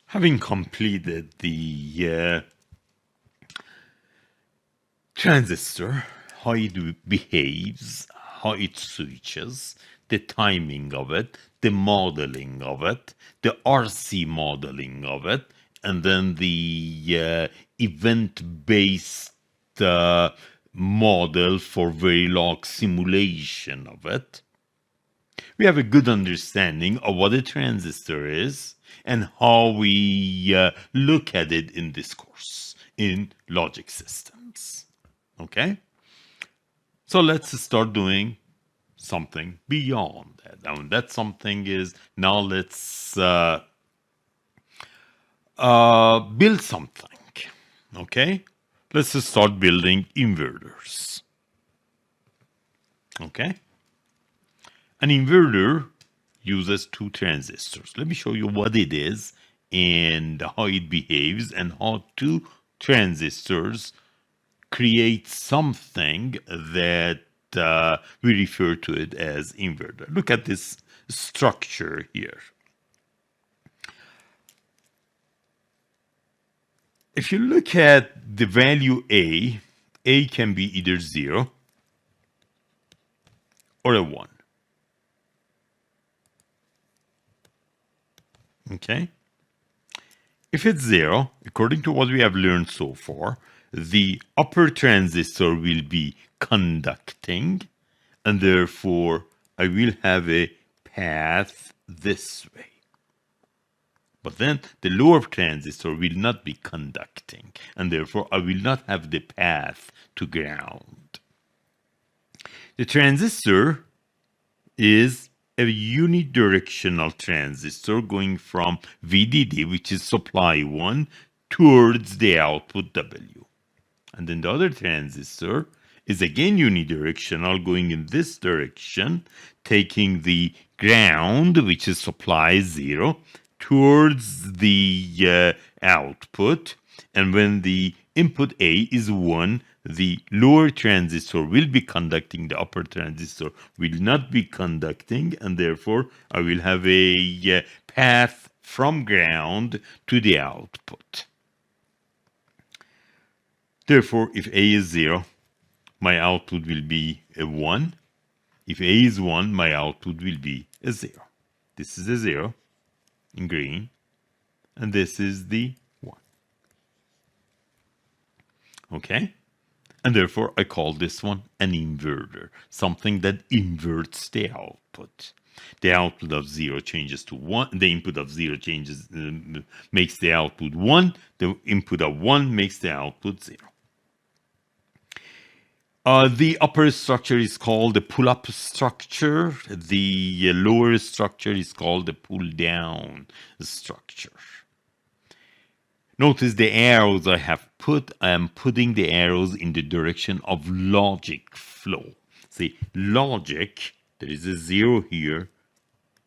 Having completed the transistor, how it behaves, how it switches, the timing of it, the modeling of it, the RC modeling of it, and then the event-based model for Verilog simulation of it. We have a good understanding of what a transistor is and how we look at it in this course in logic systems. Okay? So let's start doing something beyond that. And that something is now let's build something. Okay? Let's just start building inverters. Okay? An inverter uses two transistors. Let me show you what it is and how it behaves and how two transistors create something that we refer to it as inverter. Look at this structure here. If you look at the value A can be either 0 or a 1. Okay? If it's 0, according to what we have learned so far, the upper transistor will be conducting, and therefore I will have a path this way. But then the lower transistor will not be conducting, and therefore I will not have the path to ground. The transistor is a unidirectional transistor going from VDD, which is supply 1, towards the output W. And then the other transistor is again unidirectional, going in this direction, taking the ground, which is supply 0, towards the output. And when the input A is 1, the lower transistor will be conducting, the upper transistor will not be conducting, and therefore I will have a path from ground to the output. Therefore, if A is 0, my output will be a 1. If A is 1, my output will be a 0. This is a 0 in green, and this is the 1. Okay? And therefore, I call this one an inverter, something that inverts the output. The output of 0 changes to 1. The input of 0 changes, makes the output 1. The input of 1 makes the output 0. The upper structure is called the pull-up structure. The lower structure is called the pull-down structure. Notice the arrows I have put. I am putting the arrows in the direction of logic flow. See, logic, there is a 0 here.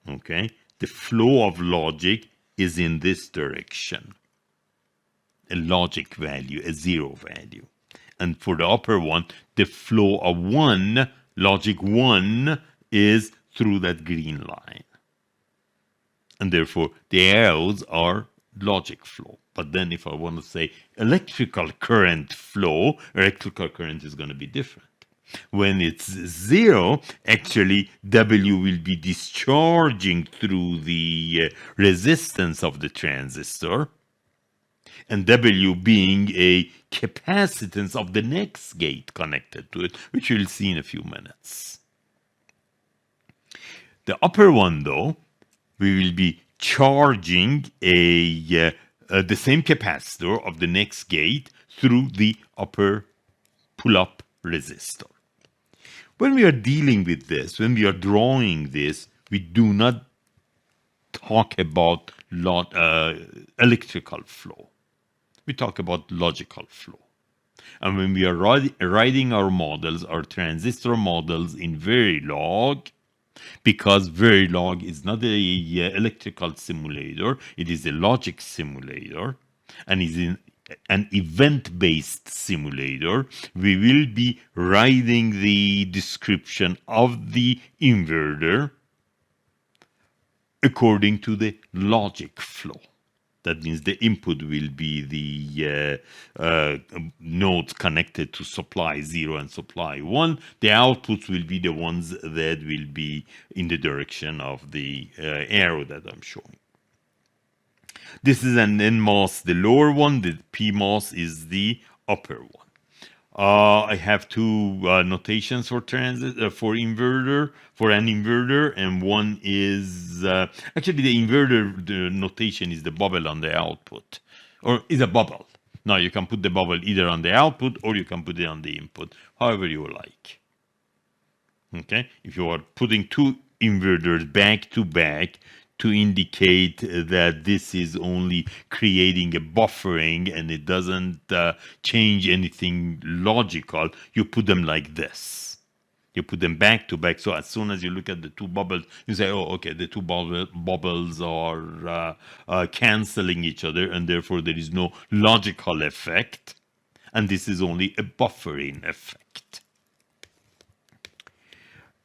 Okay, the flow of logic is in this direction. A logic value, a 0 value. And for the upper one, the flow of 1, logic 1, is through that green line. And therefore, the arrows are logic flow. But then if I want to say electrical current flow, electrical current is going to be different. When it's 0, actually W will be discharging through the resistance of the transistor, and W being a capacitance of the next gate connected to it, which we'll see in a few minutes. The upper one, though, we will be charging the same capacitor of the next gate through the upper pull-up resistor. When we are dealing with this, when we are drawing this, we do not talk about electrical flow. We talk about logical flow. And when we are writing our models, our transistor models in Verilog, because Verilog is not an electrical simulator, it is a logic simulator, and is in an event-based simulator, we will be writing the description of the inverter according to the logic flow. That means the input will be the nodes connected to supply 0 and supply 1. The outputs will be the ones that will be in the direction of the arrow that I'm showing. This is an NMOS, the lower one. The PMOS is the upper one. I have two notations for for inverter, for an inverter, and one is actually the inverter. The notation is the bubble on the output, or is a bubble. Now you can put the bubble either on the output or you can put it on the input, however you like. Okay, if you are putting two inverters back to back to indicate that this is only creating a buffering and it doesn't change anything logical, you put them like this. You put them back to back. So as soon as you look at the two bubbles, you say, oh, okay, the two bubbles are canceling each other, and therefore there is no logical effect. And this is only a buffering effect.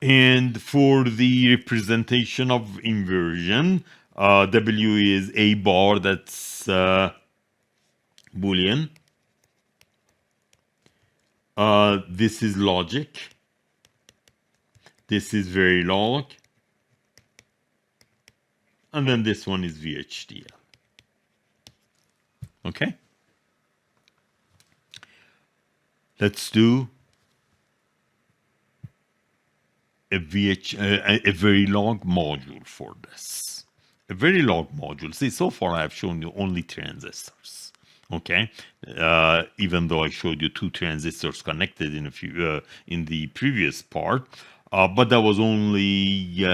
And for the representation of inversion, W is a bar, that's Boolean. This is logic. This is Verilog. And then this one is VHDL. Okay? Let's do a Verilog module for this. A Verilog module. See, so far I have shown you only transistors. Okay, even though I showed you two transistors connected in the previous part, but that was only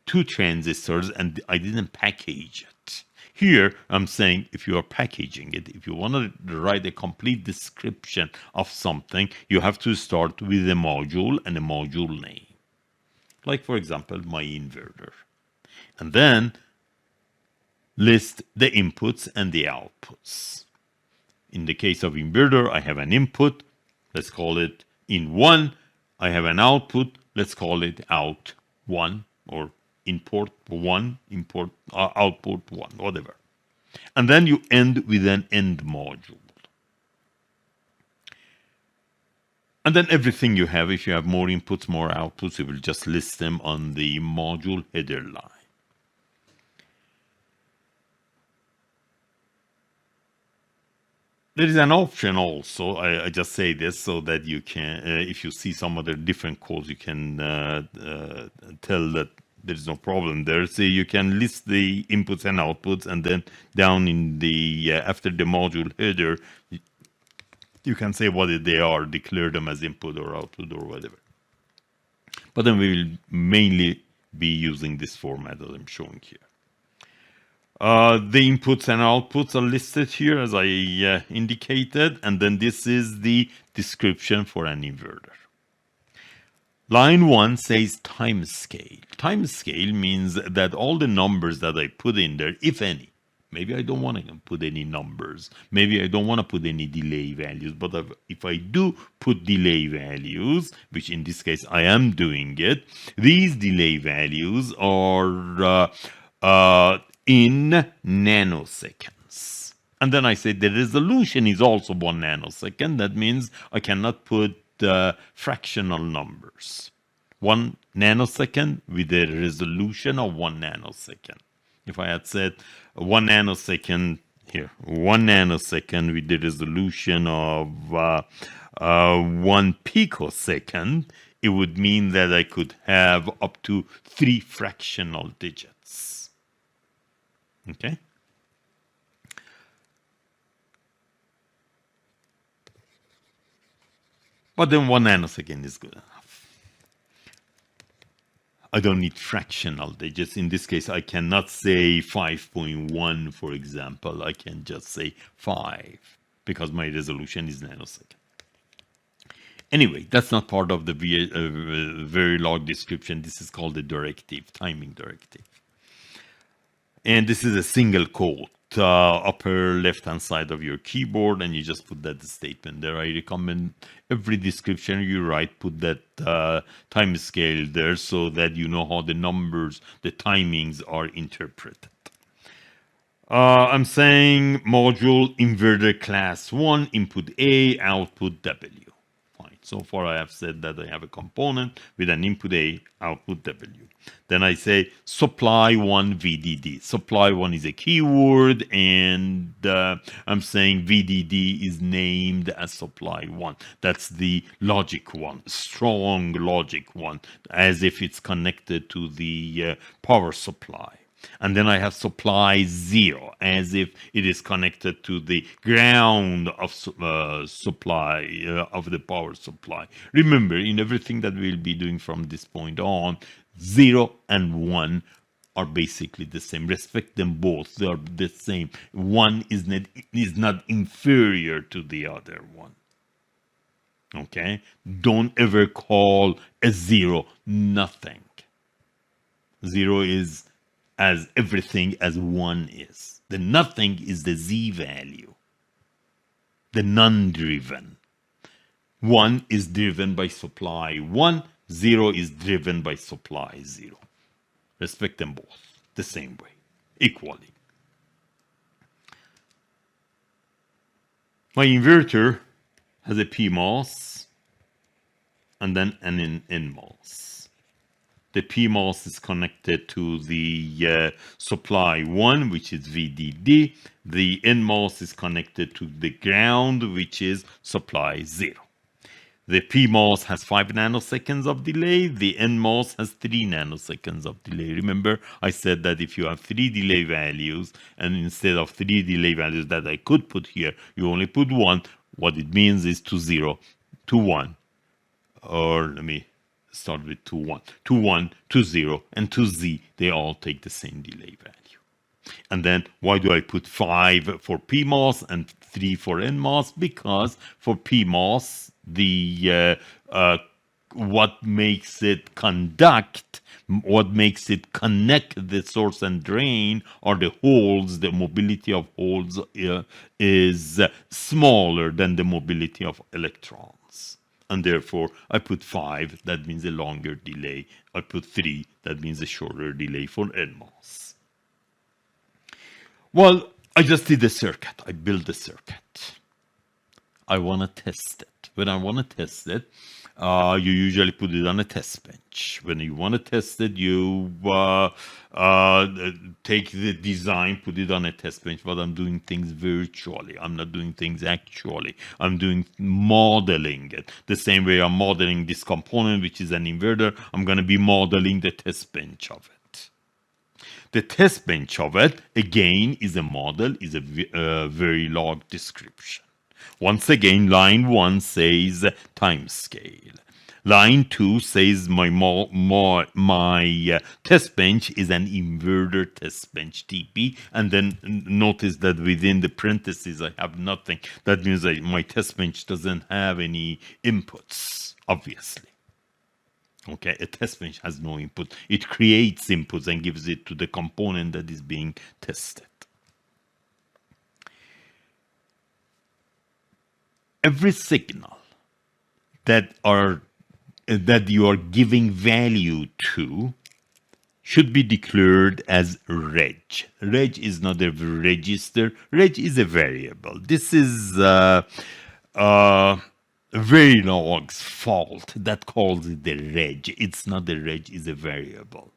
two transistors, and I didn't package it. Here, I'm saying if you are packaging it, if you want to write a complete description of something, you have to start with a module and a module name. Like, for example, my inverter. And then list the inputs and the outputs. In the case of inverter, I have an input. Let's call it in1. I have an output. Let's call it out1 or import 1, import output 1, whatever. And then you end with an end module. And then everything you have, if you have more inputs, more outputs, you will just list them on the module header line. There is an option also, I just say this so that you can, if you see some other different codes, you can tell that there's no problem there. So you can list the inputs and outputs, and then down in the, after the module header, you can say what they are, declare them as input or output or whatever. But then we will mainly be using this format that I'm showing here. The inputs and outputs are listed here as I indicated, and then this is the description for an inverter. Line 1 says time scale. Time scale means that all the numbers that I put in there, if any, maybe I don't want to put any numbers, maybe I don't want to put any delay values, but if I do put delay values, which in this case I am doing it, these delay values are in nanoseconds. And then I say the resolution is also 1 nanosecond. That means I cannot put fractional numbers. 1 nanosecond with a resolution of 1 nanosecond. If I had said 1 nanosecond here, 1 nanosecond with the resolution of 1 picosecond, it would mean that I could have up to 3 fractional digits. Okay. But then 1 nanosecond is good enough. I don't need fractional digits. In this case, I cannot say 5.1, for example. I can just say 5 because my resolution is nanosecond. Anyway, that's not part of the Verilog description. This is called the directive, timing directive. And this is a single quote, upper left-hand side of your keyboard, and you just put that statement there. I recommend every description you write, put that time scale there so that you know how the numbers, the timings are interpreted. I'm saying module inverter class 1, input A, output W. Fine. So far I have said that I have a component with an input A, output W. Then I say supply 1 VDD. Supply 1 is a keyword, and I'm saying VDD is named as supply 1. That's the logic one, strong logic one, as if it's connected to the power supply. And then I have supply 0 as if it is connected to the ground of supply of the power supply. Remember, in everything that we'll be doing from this point on, 0 and 1 are basically the same. Respect them both. They are the same. One is not inferior to the other one. Okay? Don't ever call a 0 nothing. 0 is as everything as 1 is. The nothing is the Z value, the non-driven. 1 is driven by supply 1, 0 is driven by supply 0. Respect them both the same way, equally. My inverter has a PMOS and then an NMOS. The PMOS is connected to the supply 1, which is VDD. The NMOS is connected to the ground, which is supply 0. The PMOS has 5 nanoseconds of delay. The NMOS has 3 nanoseconds of delay. Remember, I said that if you have 3 delay values, and instead of 3 delay values that I could put here, you only put 1, what it means is to 0, to 1. Or let me start with 2, 1. To 1, to 0, and to Z, they all take the same delay value. And then why do I put 5 for PMOS and 3 for NMOS? Because for PMOS, the what makes it conduct, what makes it connect the source and drain are the holes. The mobility of holes is smaller than the mobility of electrons. And therefore, I put 5, that means a longer delay. I put 3, that means a shorter delay for NMOS. Well, I just did the circuit. I built the circuit. I want to test it. When I want to test it, you usually put it on a test bench. When you want to test it, you take the design, put it on a test bench. But I'm doing things virtually. I'm not doing things actually. I'm doing modeling it. The same way I'm modeling this component, which is an inverter, I'm going to be modeling the test bench of it. The test bench of it, again, is a model, is a Verilog description. Once again, line 1 says time scale. Line 2 says my test bench is an inverter test bench TP. And then notice that within the parentheses, I have nothing. That means that my test bench doesn't have any inputs, obviously. Okay, a test bench has no input. It creates inputs and gives it to the component that is being tested. Every signal that you are giving value to should be declared as reg. Reg is not a register. Reg is a variable. This is Verilog's fault that calls it the reg. It's not the reg, it's a variable.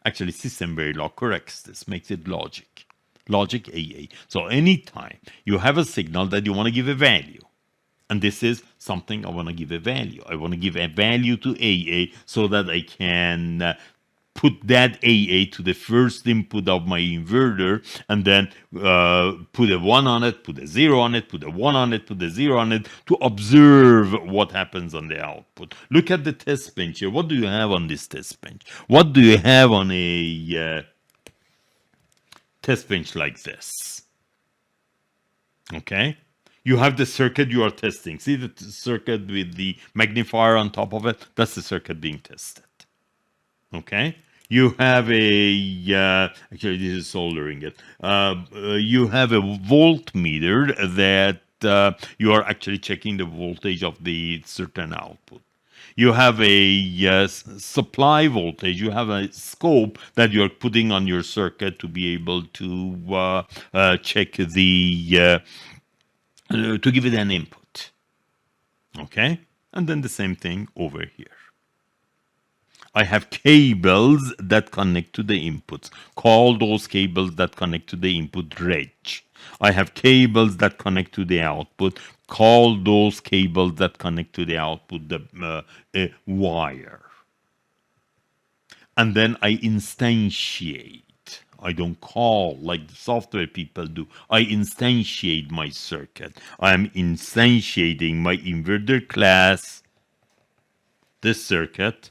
Actually, system Verilog corrects this, makes it logic. Logic AA. So anytime you have a signal that you want to give a value, and this is something I want to give a value. I want to give a value to AA so that I can put that AA to the first input of my inverter, and then put a 1 on it, put a 0 on it, put a 1 on it, put a 0 on it, to observe what happens on the output. Look at the test bench here. What do you have on this test bench? What do you have on a test bench like this? Okay. You have the circuit you are testing. See the circuit with the magnifier on top of it? That's the circuit being tested. Okay? You have a, actually this is soldering it. You have a voltmeter that you are actually checking the voltage of the certain output. You have a supply voltage. You have a scope that you're putting on your circuit to be able to check to give it an input. Okay? And then the same thing over here. I have cables that connect to the inputs. Call those cables that connect to the input reg. I have cables that connect to the output. Call those cables that connect to the output the wire. And then I instantiate. I don't call like the software people do. I instantiate my circuit. I am instantiating my inverter class, this circuit.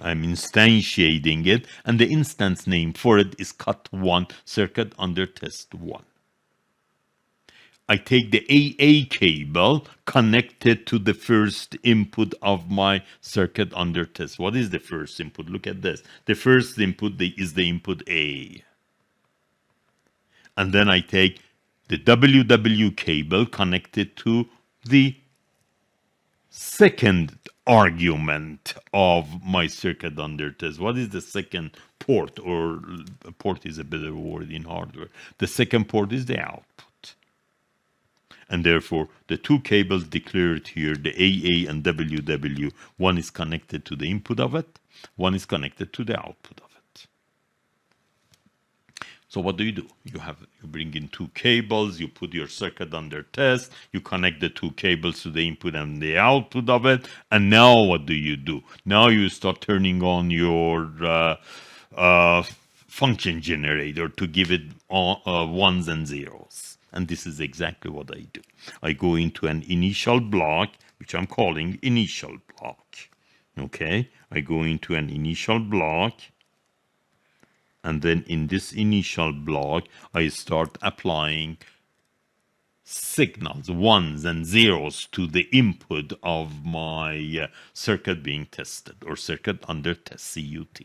I'm instantiating it, and the instance name for it is cut1 circuit under test 1. I take the AA cable connected to the first input of my circuit under test. What is the first input? Look at this. The first input is the input A. And then I take the WW cable connected to the second argument of my circuit under test. What is the second port? Or port is a better word in hardware. The second port is the output. And therefore, the two cables declared here, the AA and WW, one is connected to the input of it, one is connected to the output of it. So what do? You bring in two cables, you put your circuit under test, you connect the two cables to the input and the output of it, and now what do? Now you start turning on your function generator to give it ones and zeros. And this is exactly what I do. I go into an initial block, which I'm calling initial block. Okay, I go into an initial block. And then in this initial block, I start applying signals, ones and zeros, to the input of my circuit being tested, or circuit under test, CUT.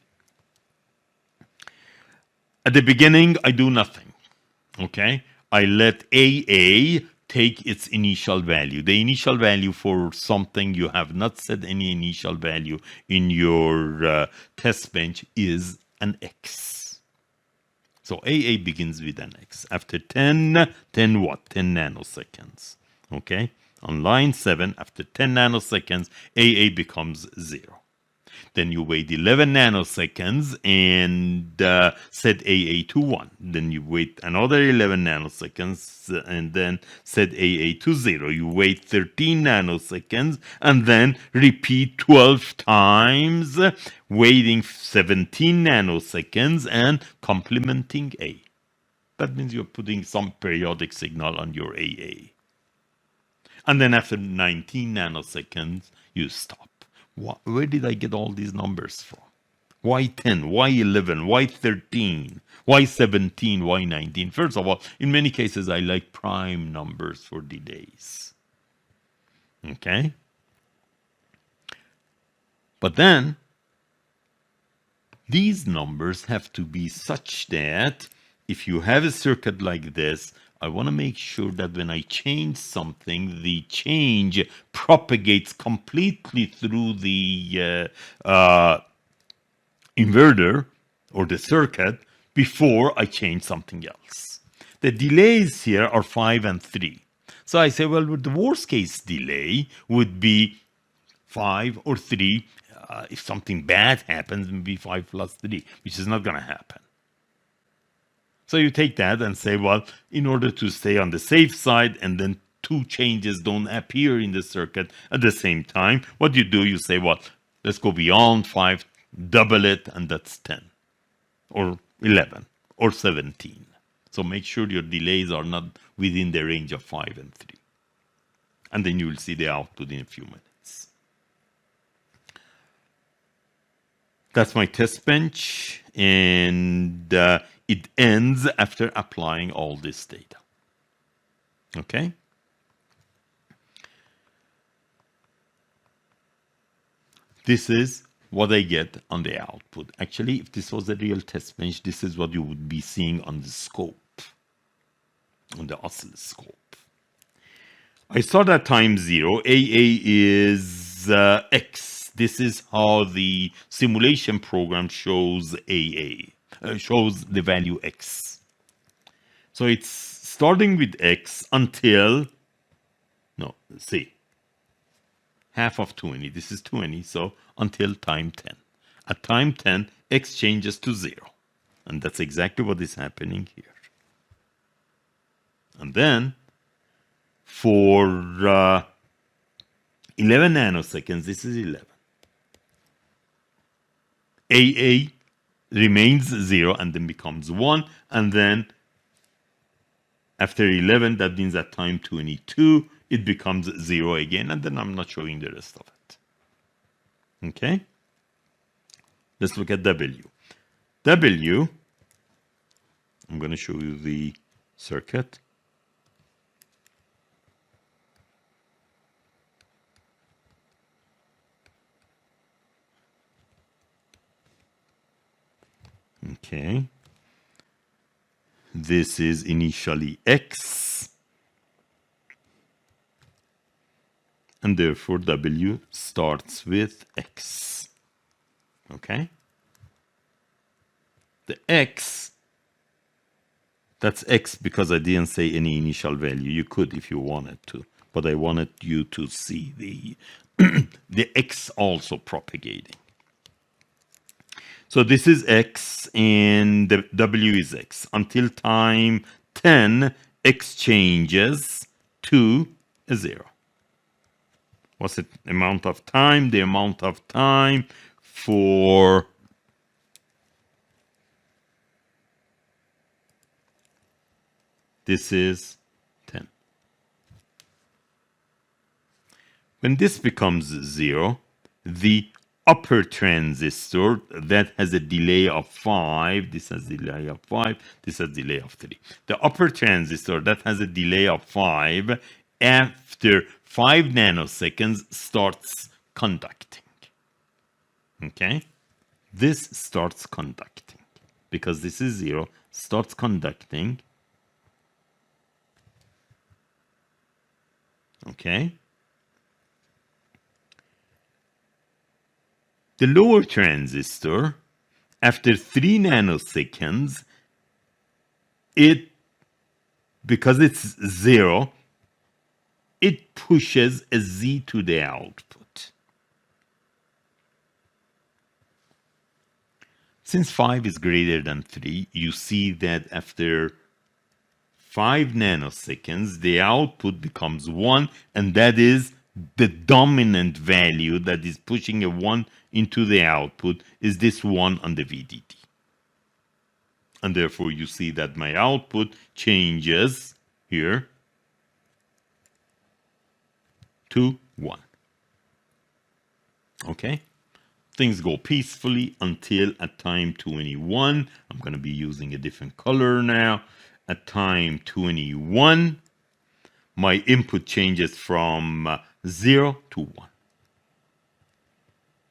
At the beginning, I do nothing. Okay? I let AA take its initial value. The initial value for something you have not set any initial value in your test bench is an X. So AA begins with an X. After 10 what? 10 nanoseconds. Okay? On line 7, after 10 nanoseconds, AA becomes 0. Then you wait 11 nanoseconds and set AA to 1. Then you wait another 11 nanoseconds and then set AA to 0. You wait 13 nanoseconds and then repeat 12 times, waiting 17 nanoseconds and complementing A. That means you're putting some periodic signal on your AA. And then after 19 nanoseconds, you stop. Where did I get all these numbers from? Why 10? Why 11? Why 13? Why 17? Why 19? First of all, in many cases, I like prime numbers for delays. Okay? But then, these numbers have to be such that if you have a circuit like this, I want to make sure that when I change something, the change propagates completely through the inverter or the circuit before I change something else. The delays here are 5 and 3. So I say, well, the worst case delay would be 5 or 3. If something bad happens, it would be 5 plus 3, which is not going to happen. So you take that and say, well, in order to stay on the safe side and then two changes don't appear in the circuit at the same time, what you do, you say, well, let's go beyond 5, double it, and that's 10 or 11 or 17. So make sure your delays are not within the range of 5 and 3. And then you will see the output in a few minutes. That's my test bench, and it ends after applying all this data. Okay? This is what I get on the output. Actually, if this was a real test bench, this is what you would be seeing on the scope, on the oscilloscope. I start at time 0. AA is X. This is how the simulation program shows AA, shows the value X. So it's starting with X until, no, see, half of 20. This is 20, so until time 10. At time 10, X changes to 0. And that's exactly what is happening here. And then for 11 nanoseconds, this is 11. AA remains 0 and then becomes 1. And then after 11, that means at time 22, it becomes 0 again. And then I'm not showing the rest of it. Okay? Let's look at W. W, I'm going to show you the circuit. Okay. This is initially X. And therefore W starts with X. Okay? The X, that's X because I didn't say any initial value. You could if you wanted to, but I wanted you to see the, the X also propagating. So this is X and the W is X. Until time 10, X changes to a 0. What's the amount of time? The amount of time for this is 10. When this becomes 0, the upper transistor that has a delay of 5, this has a delay of 5, this has a delay of 3. The upper transistor that has a delay of 5 after 5 nanoseconds starts conducting. Okay? This starts conducting because this is 0, starts conducting. Okay? The lower transistor, after 3 nanoseconds, because it's 0, it pushes a Z to the output. Since 5 is greater than 3, you see that after 5 nanoseconds, the output becomes 1, and that is the dominant value that is pushing a 1 into the output is this 1 on the VDD. And therefore, you see that my output changes here to 1. Okay? Things go peacefully until at time 21. I'm going to be using a different color now. At time 21, my input changes from 0 to 1.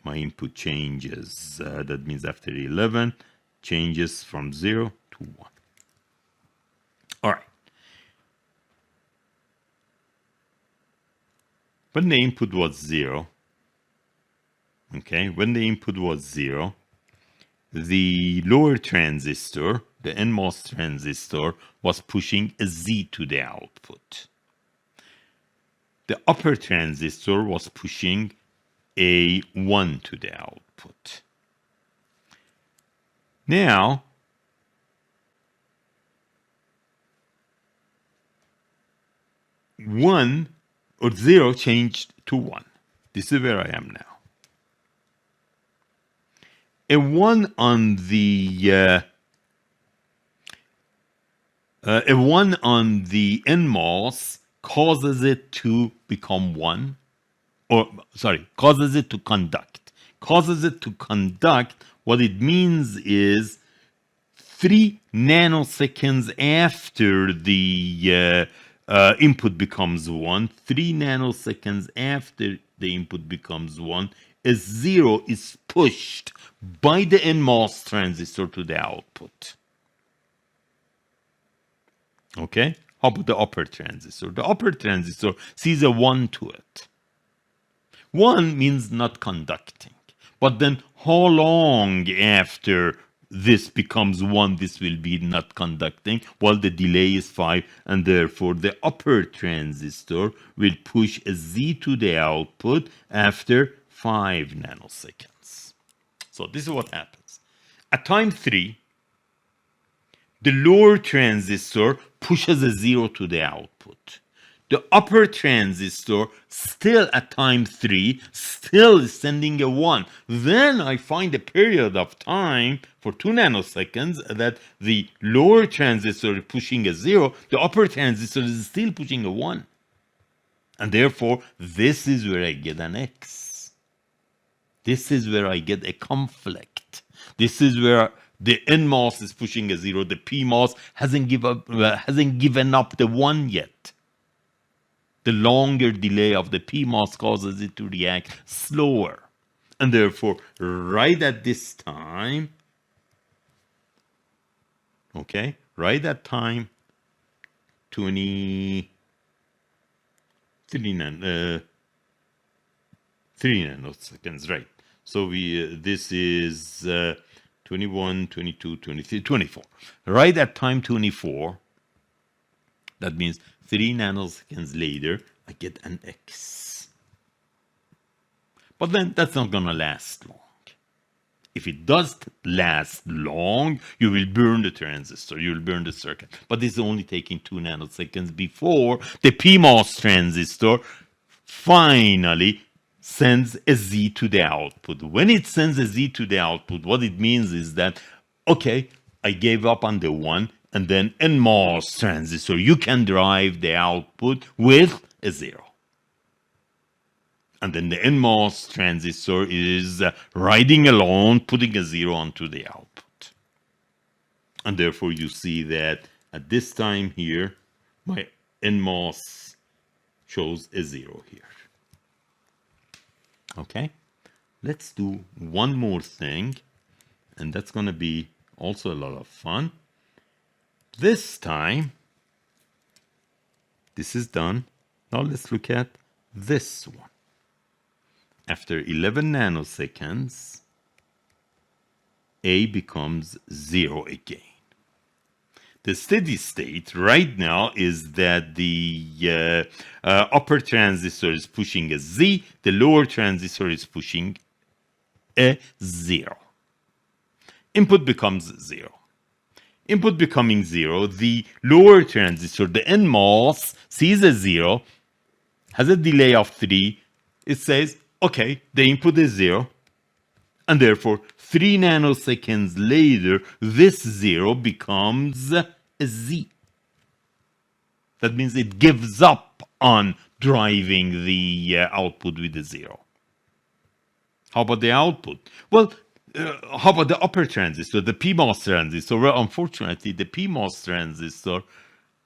My input changes, that means after 11, changes from 0 to 1. All right. When the input was 0, okay, when the input was 0, the lower transistor, the NMOS transistor, was pushing a Z to the output. The upper transistor was pushing a 1 to the output. Now, one or 0 changed to 1. This is where I am now. A 1 on the NMOS causes it to become 1, or sorry, causes it to conduct. Causes it to conduct, what it means is 3 nanoseconds after the input becomes 1, 3 nanoseconds after the input becomes 1, a 0 is pushed by the NMOS transistor to the output. Okay? How about the upper transistor? The upper transistor sees a 1 to it. 1 means not conducting. But then how long after this becomes 1, this will be not conducting? Well, the delay is 5, and therefore the upper transistor will push a Z to the output after 5 nanoseconds. So this is what happens. At time 3, the lower transistor pushes a 0 to the output. The upper transistor, still at time 3, still is sending a 1. Then I find a period of time for 2 nanoseconds that the lower transistor is pushing a 0, the upper transistor is still pushing a 1. And therefore, this is where I get an X. This is where I get a conflict. This is where the NMOS is pushing a 0, the PMOS hasn't given up the 1 yet. The longer delay of the PMOS causes it to react slower. And therefore, right at this time, okay, right at time 3 nanoseconds, right? So this is 21, 22, 23, 24. Right at time 24, that means 3 nanoseconds later, I get an X. But then that's not going to last long. If it does last long, you will burn the transistor, you will burn the circuit. But this is only taking 2 nanoseconds before the PMOS transistor finally sends a Z to the output. When it sends a Z to the output, what it means is that, okay, I gave up on the 1, and then NMOS transistor, you can drive the output with a 0. And then the NMOS transistor is riding along, putting a 0 onto the output. And therefore you see that at this time here, my NMOS shows a 0 here. Okay, let's do one more thing, and that's going to be also a lot of fun. This time, this is done. Now let's look at this one. After 11 nanoseconds, A becomes 0 again. The steady state right now is that the upper transistor is pushing a Z, the lower transistor is pushing a 0. Input becomes 0. Input becoming 0, the lower transistor, the NMOS, sees a 0, has a delay of 3. It says, okay, the input is 0, and therefore 3 nanoseconds later, this 0 becomes a Z. That means it gives up on driving the output with a 0. How about the output? Well, how about the upper transistor, the PMOS transistor? Well, unfortunately, the PMOS transistor,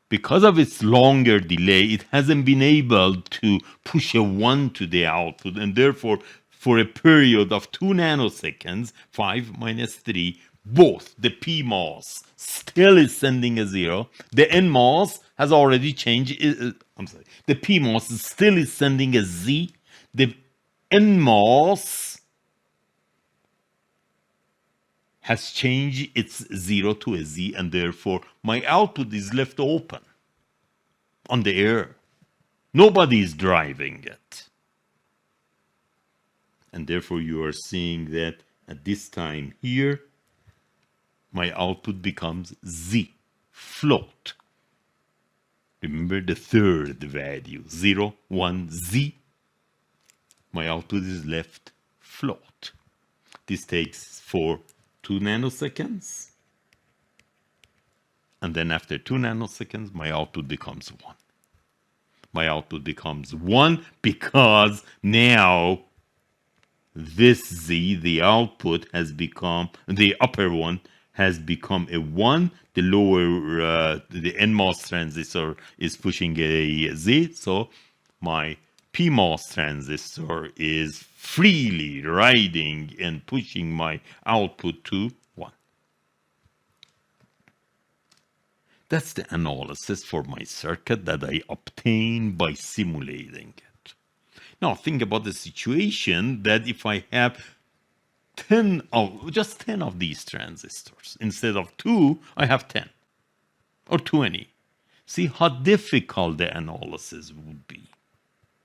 because of its longer delay, it hasn't been able to push a 1 to the output, and therefore, for a period of 2 nanoseconds, 5 minus 3, both the PMOS still is sending a 0. The NMOS has already changed. The PMOS still is sending a Z. The NMOS has changed its 0 to a Z, and therefore my output is left open on the air. Nobody is driving it. And therefore you are seeing that at this time here, my output becomes Z, float. Remember the third value, 0, 1, Z. My output is left float. This takes for 2 nanoseconds. And then after 2 nanoseconds, my output becomes 1. My output becomes 1 because now this Z, the output, has become, the upper one has become a 1. The lower, the NMOS transistor is pushing a Z. So my PMOS transistor is freely riding and pushing my output to 1. That's the analysis for my circuit that I obtain by simulating it. Now think about the situation that if I have 10 of these transistors, instead of 2, I have 10 or 20. See how difficult the analysis would be.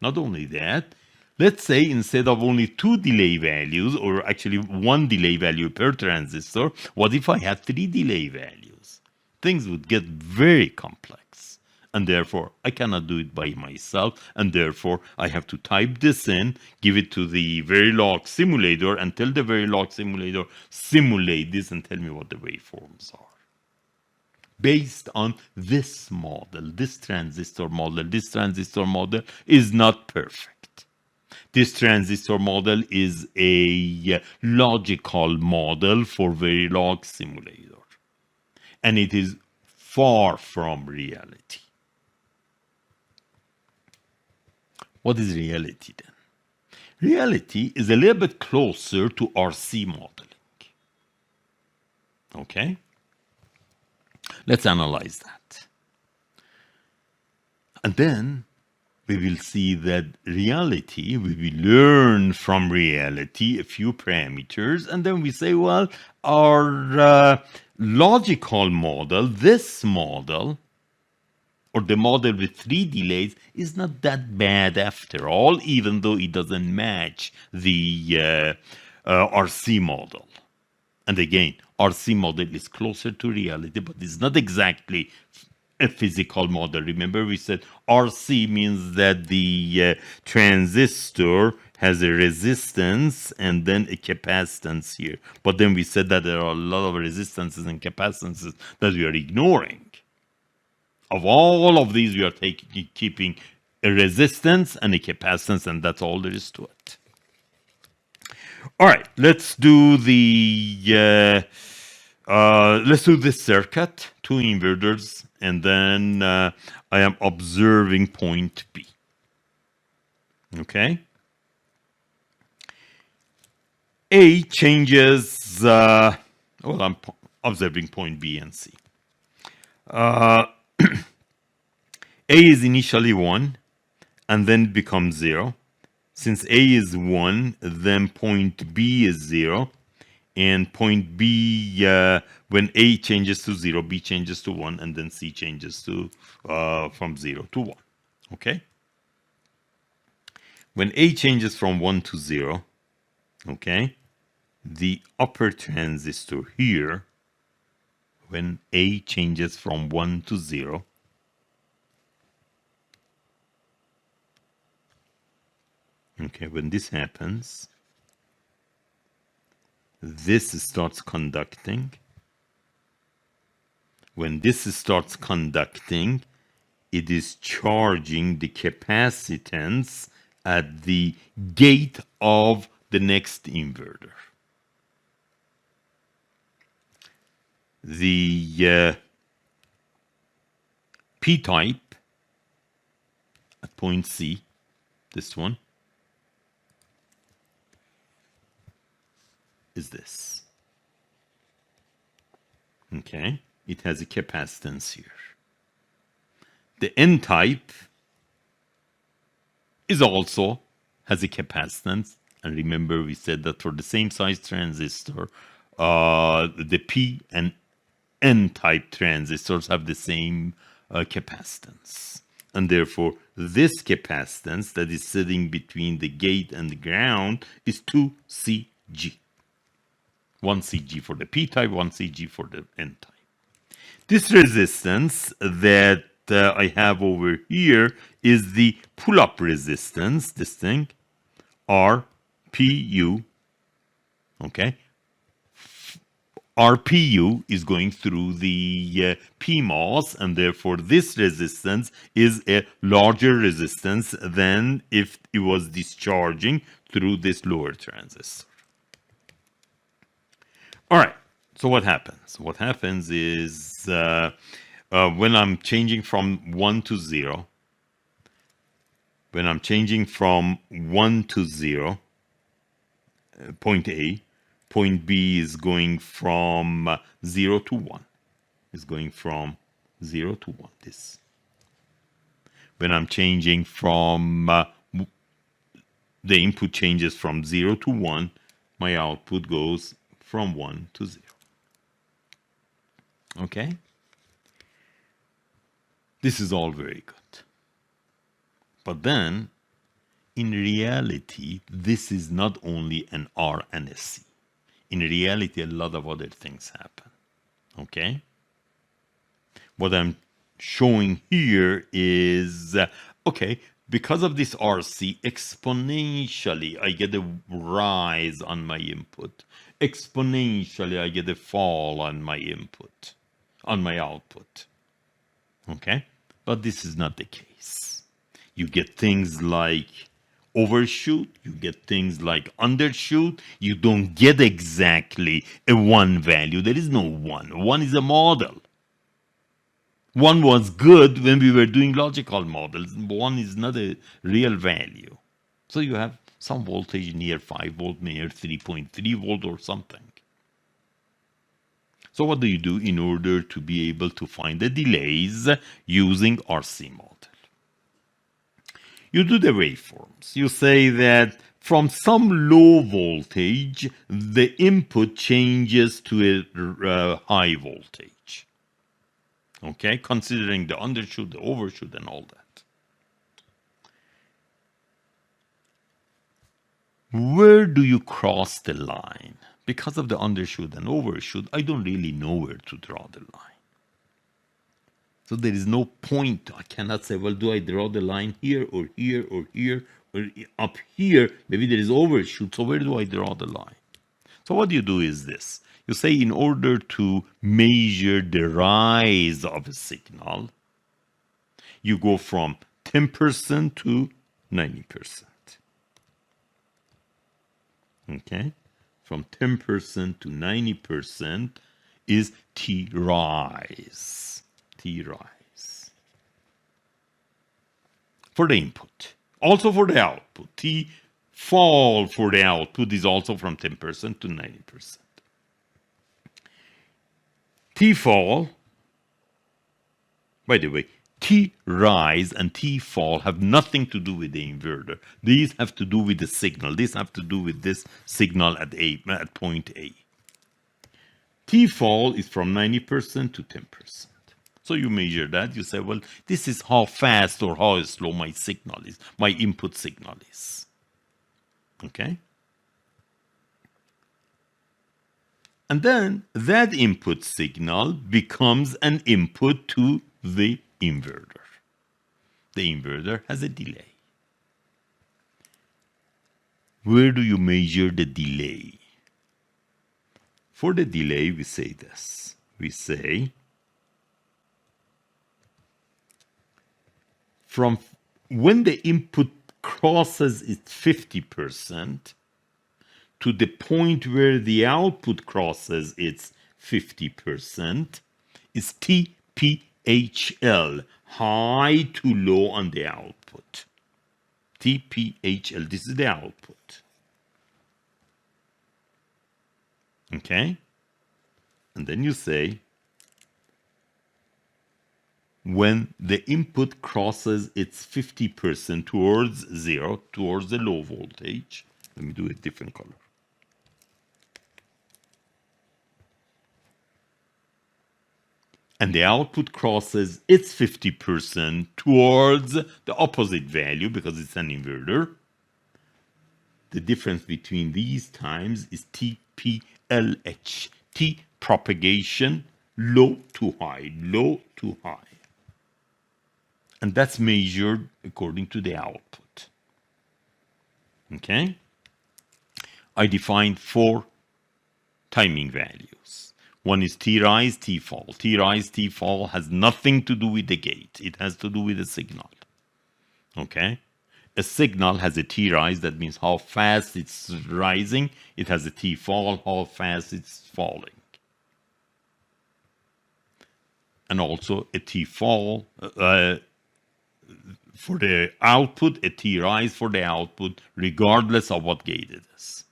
Not only that, let's say instead of only 2 delay values, or actually 1 delay value per transistor, what if I had 3 delay values? Things would get very complex. And therefore, I cannot do it by myself. And therefore, I have to type this in, give it to the Verilog simulator, and tell the Verilog simulator, simulate this and tell me what the waveforms are. Based on this model, this transistor model is not perfect. This transistor model is a logical model for Verilog simulator. And it is far from reality. What is reality then? Reality is a little bit closer to RC modeling. Okay? Let's analyze that. And then we will see that reality, we will learn from reality a few parameters, and then we say, well, our logical model, this model, or the model with 3 delays, is not that bad after all, even though it doesn't match the RC model. And again, RC model is closer to reality, but it's not exactly a physical model. Remember, we said RC means that the transistor has a resistance and then a capacitance here. But then we said that there are a lot of resistances and capacitances that we are ignoring. Of all of these, we are keeping a resistance and a capacitance, and that's all there is to it. All right, let's do the this circuit, 2 inverters, and then I am observing point B. Okay. A changes. Well, I'm observing point B and C. A is initially 1 and then becomes 0. Since A is 1, then point B is 0. And point B, when A changes to 0, B changes to 1, and then C changes to from 0 to 1. Okay? When A changes from 1 to 0, okay, the upper transistor here, when A changes from 1 to 0, okay, when this happens, this starts conducting. When this starts conducting, it is charging the capacitance at the gate of the next inverter. The P-type at point C, this one, is this. Okay, it has a capacitance here. The N-type is also has a capacitance, and remember we said that for the same size transistor, the P and N-type transistors have the same capacitance. And therefore, this capacitance that is sitting between the gate and the ground is 2 Cg. 1 Cg for the P-type, 1 Cg for the N-type. This resistance that I have over here is the pull-up resistance, this thing, RPU, okay? RPU is going through the PMOS, and therefore this resistance is a larger resistance than if it was discharging through this lower transistor. All right, so what happens? What happens is when I'm changing from 1 to 0, when I'm changing from 1 to 0, point A, point B is going from 0 to 1. It's going from 0 to 1. This. When I'm changing from the input changes from 0 to 1, my output goes from 1 to 0. Okay? This is all very good. But then, in reality, this is not only an R and a C. In reality, a lot of other things happen. Okay? What I'm showing here is, okay, because of this RC, exponentially, I get a rise on my input. Exponentially, I get a fall on my input, on my output. Okay? But this is not the case. You get things like overshoot, you get things like undershoot. You don't get exactly a one value. There is no one. One is a model. One was good when we were doing logical models. One is not a real value. So you have some voltage near 5 volt, near 3.3 volt or something. So what do you do in order to be able to find the delays using RC model? You do the waveforms. You say that from some low voltage, the input changes to a high voltage. Okay, considering the undershoot, the overshoot, and all that. Where do you cross the line? Because of the undershoot and overshoot, I don't really know where to draw the line. So there is no point. I cannot say, well, do I draw the line here or here or here or up here? Maybe there is overshoot. So where do I draw the line? So what you do is this. You say in order to measure the rise of a signal, you go from 10% to 90%. Okay? From 10% to 90% is T rise. T rise. For the input. Also for the output. T fall for the output is also from 10% to 90%. T fall, by the way, T rise and T fall have nothing to do with the inverter. These have to do with the signal. These have to do with this signal at point A. T fall is from 90% to 10%. So you measure that. You say, well, this is how fast or how slow my signal is, my input signal is. Okay? And then that input signal becomes an input to the inverter. The inverter has a delay. Where do you measure the delay? For the delay, we say this. We say from when the input crosses its 50%, to the point where the output crosses its 50% is TPHL, high to low on the output. TPHL, this is the output. Okay? And then you say, when the input crosses its 50% towards zero, towards the low voltage, let me do a different color. And the output crosses its 50% towards the opposite value because it's an inverter. The difference between these times is TPLH. T propagation, low to high, low to high. And that's measured according to the output. Okay? I defined 4 timing values. One is T rise, T fall. T rise, T fall has nothing to do with the gate. It has to do with the signal. Okay? A signal has a T rise, that means how fast it's rising. It has a T fall, how fast it's falling. And also a T fall for the output, a T rise for the output, regardless of what gate it is.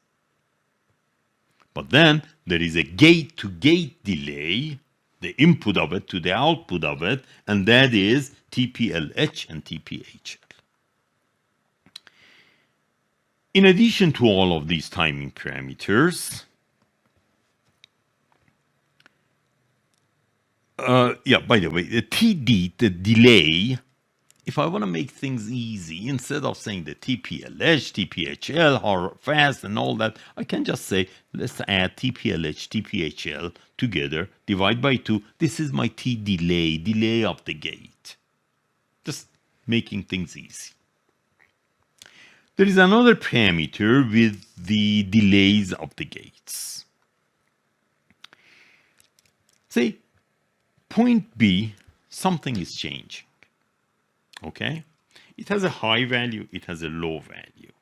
But then there is a gate-to-gate delay the input of it to the output of it, and that is TPLH and TPHL. In addition to all of these timing parameters, by the way, the TD, the delay, if I want to make things easy, instead of saying the TPLH, TPHL, how fast and all that, I can just say, let's add TPLH, TPHL together, divide by 2. This is my T delay, delay of the gate. Just making things easy. There is another parameter with the delays of the gates. Say, point B, something is changing. Okay? It has a high value, it has a low value.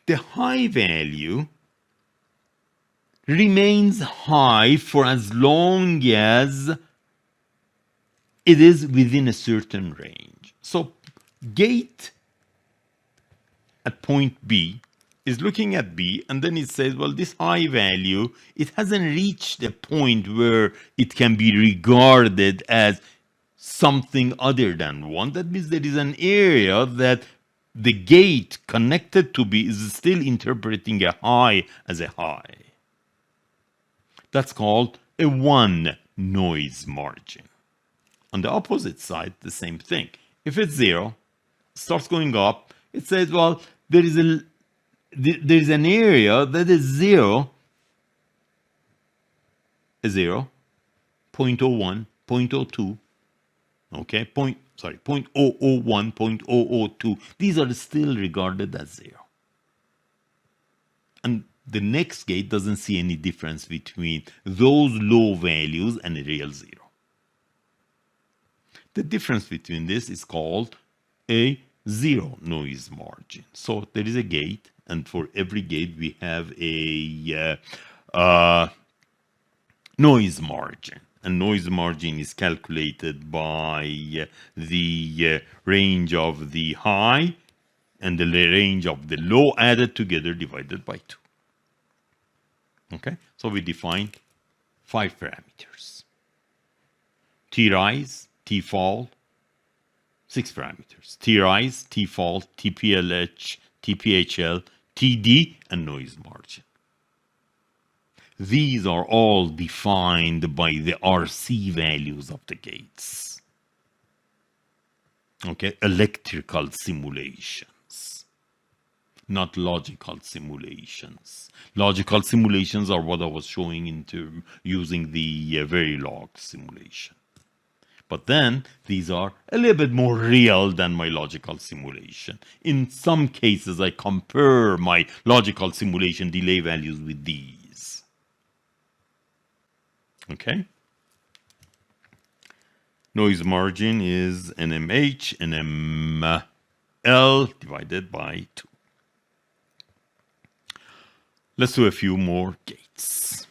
The high value remains high for as long as it is within a certain range. So gate at point B is looking at B, and then it says, well, this high value, it hasn't reached a point where it can be regarded as something other than 1. That means there is an area that the gate connected to B is still interpreting a high as a high. That's called a 1 noise margin. On the opposite side, the same thing. If it's 0, starts going up, it says, well, there is an area that is 0, 0.01, 0.02, okay, 0.001, 0.002. These are still regarded as 0. And the next gate doesn't see any difference between those low values and a real 0. The difference between this is called a 0 noise margin. So there is a gate, and for every gate we have a noise margin. And noise margin is calculated by the range of the high and the range of the low added together divided by 2. Okay, so we define 5 parameters. T rise, T fall, 6 parameters. T rise, T fall, TPLH, TPHL, TD, and noise margin. These are all defined by the RC values of the gates. Okay, electrical simulations, not logical simulations. Logical simulations are what I was showing into using the Verilog simulation. But then these are a little bit more real than my logical simulation. In some cases, I compare my logical simulation delay values with these. Okay? Noise margin is NMH, NML divided by 2. Let's do a few more gates.